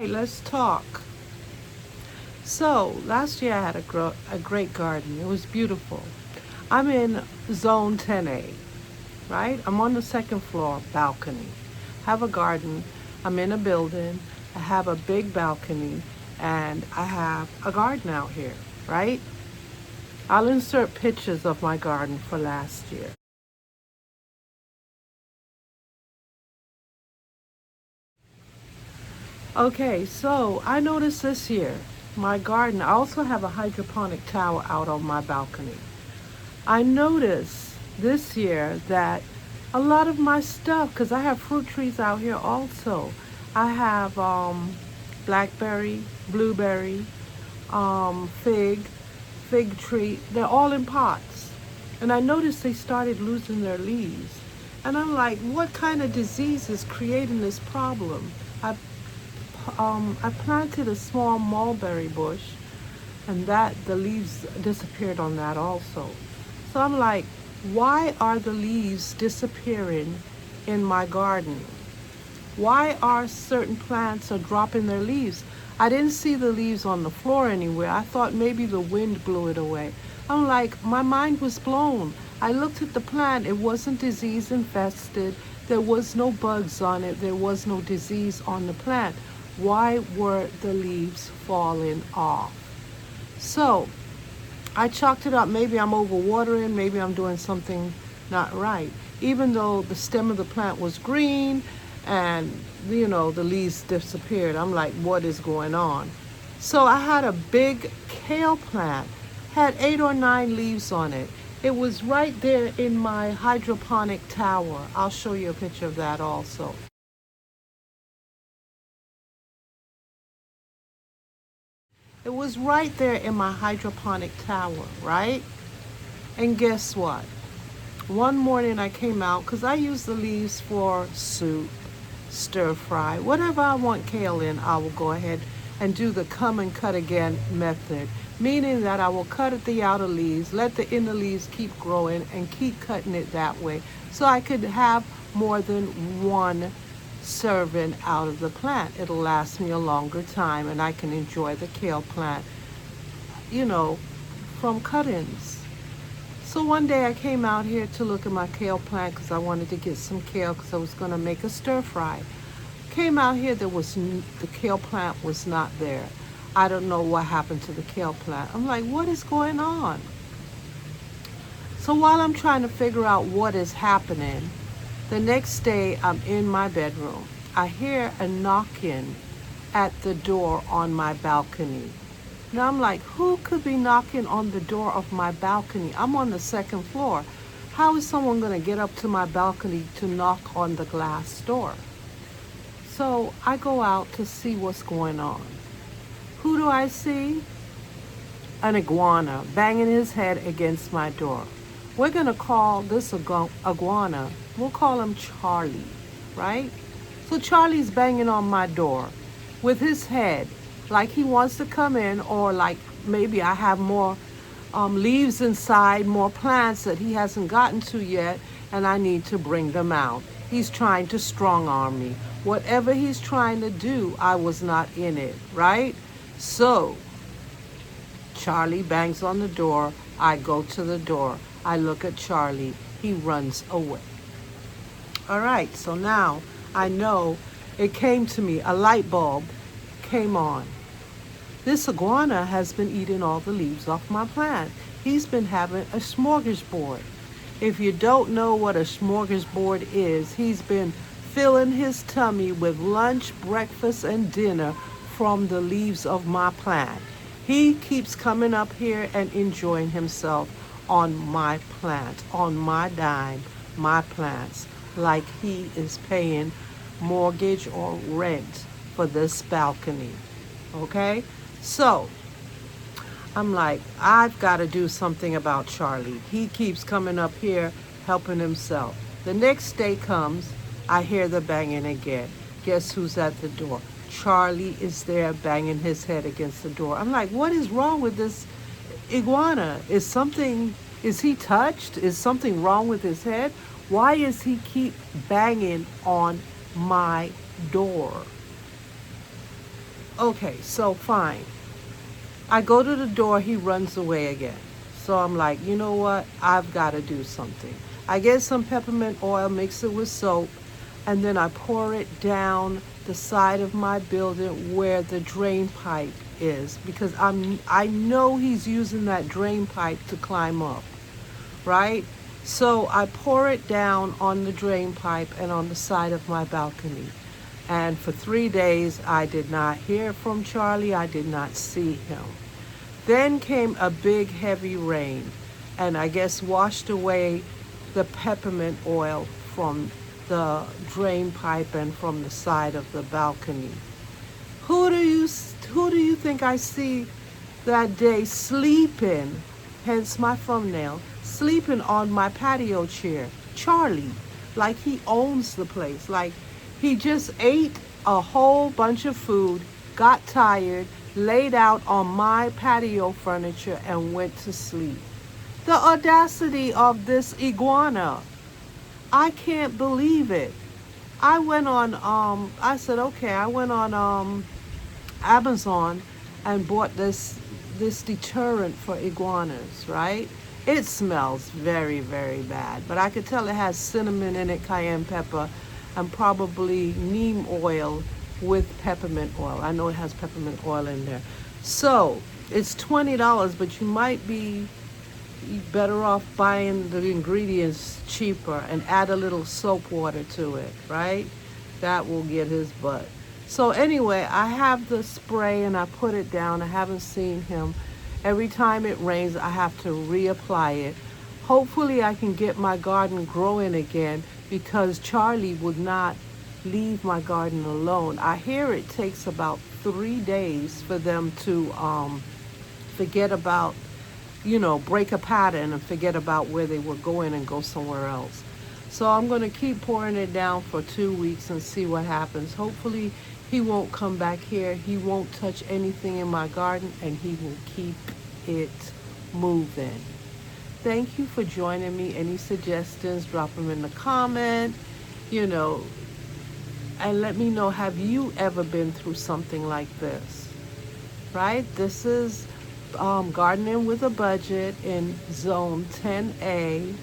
Hey, let's talk. So, last year I had a great garden. It was beautiful. I'm in zone 10A, right? I'm on the second floor balcony. Have a garden. I'm in a building. I have a big balcony and I have a garden out here, right? I'll insert pictures of my garden for last year. Okay, so I noticed this year, my garden, I also have a hydroponic tower out on my balcony. I noticed this year that a lot of my stuff, because I have fruit trees out here also. I have blackberry, blueberry, fig tree. They're all in pots. And I noticed they started losing their leaves. And I'm like, what kind of disease is creating this problem? I planted a small mulberry bush, and that the leaves disappeared on that also. So I'm like, why are the leaves disappearing in my garden? Why are certain plants are dropping their leaves? I didn't see the leaves on the floor anywhere. I thought maybe the wind blew it away. I'm like, my mind was blown. I looked at the plant. It wasn't disease infested. There was no bugs on it. There was no disease on the plant. Why were the leaves falling off? So I chalked it up. Maybe I'm overwatering. Maybe I'm doing something not right. Even though the stem of the plant was green and, the leaves disappeared. I'm like, what is going on? So I had a big kale plant, had 8 or 9 leaves on it. It was right there in my hydroponic tower. I'll show you a picture of that also. It was right there in my hydroponic tower, right? And guess what? One morning I came out because I use the leaves for soup, stir fry, whatever I want kale in, I will go ahead and do the come and cut again method, meaning that I will cut at the outer leaves, let the inner leaves keep growing and keep cutting it that way so I could have more than one serving out of the plant. It'll last me a longer time and I can enjoy the kale plant, you know, from cuttings. So one day I came out here to look at my kale plant because I wanted to get some kale because I was going to make a stir fry. Came out here, the kale plant was not there. I don't know what happened to the kale plant. I'm like, what is going on? So while I'm trying to figure out what is happening, the next day I'm in my bedroom. I hear a knocking at the door on my balcony. Now I'm like, who could be knocking on the door of my balcony? I'm on the second floor. How is someone going to get up to my balcony to knock on the glass door? So I go out to see what's going on. Who do I see? An iguana banging his head against my door. We're going to call this iguana, we'll call him Charlie, right? So Charlie's banging on my door with his head like he wants to come in, or like maybe I have more leaves inside, more plants that he hasn't gotten to yet, and I need to bring them out. He's trying to strong arm me. Whatever he's trying to do, I was not in it, right? So Charlie bangs on the door. I go to the door. I look at Charlie. He runs away. All right, so now I know it came to me. A light bulb came on. This iguana has been eating all the leaves off my plant. He's been having a smorgasbord. If you don't know what a smorgasbord is, he's been filling his tummy with lunch, breakfast, and dinner from the leaves of my plant. He keeps coming up here and enjoying himself on my plant, on my dime, my plants, like he is paying mortgage or rent for this balcony. Okay? So I'm like, I've got to do something about Charlie. He keeps coming up here helping himself. The next day comes, I hear the banging again. Guess who's at the door? Charlie is there banging his head against the door. I'm like, what is wrong with this iguana? Is he touched? Is something wrong with his head? Why is he keep banging on my door? Okay, so fine. I go to the door, he runs away again. So I'm like, you know what? I've got to do something. I get some peppermint oil, mix it with soap, and then I pour it down the side of my building where the drain pipe is because I know he's using that drain pipe to climb up, right? So I pour it down on the drain pipe and on the side of my balcony. And for 3 days, I did not hear from Charlie. I did not see him. Then came a big heavy rain, and I guess washed away the peppermint oil from the drain pipe and from the side of the balcony. Who do you think I see that day sleeping, hence my thumbnail, sleeping on my patio chair? Charlie, like he owns the place. Like he just ate a whole bunch of food, got tired, laid out on my patio furniture and went to sleep. The audacity of this iguana. I can't believe it. I said, okay, I went on Amazon and bought this deterrent for iguanas, right? It smells very, very bad, but I could tell it has cinnamon in it, cayenne pepper, and probably neem oil with peppermint oil. I know it has peppermint oil in there. So it's $20, but you might be better off buying the ingredients cheaper and add a little soap water to it, right? That will get his butt. So anyway, I have the spray and I put it down. I haven't seen him. Every time it rains, I have to reapply it. Hopefully I can get my garden growing again because Charlie would not leave my garden alone. I hear it takes about 3 days for them to forget about, break a pattern and forget about where they were going and go somewhere else. So I'm going to keep pouring it down for 2 weeks and see what happens. Hopefully he won't come back here. He won't touch anything in my garden and he will keep it moving. Thank you for joining me. Any suggestions, drop them in the comment, and let me know, have you ever been through something like this, right? This is Gardening with a Budget in Zone 10A.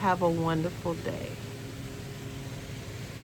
Have a wonderful day.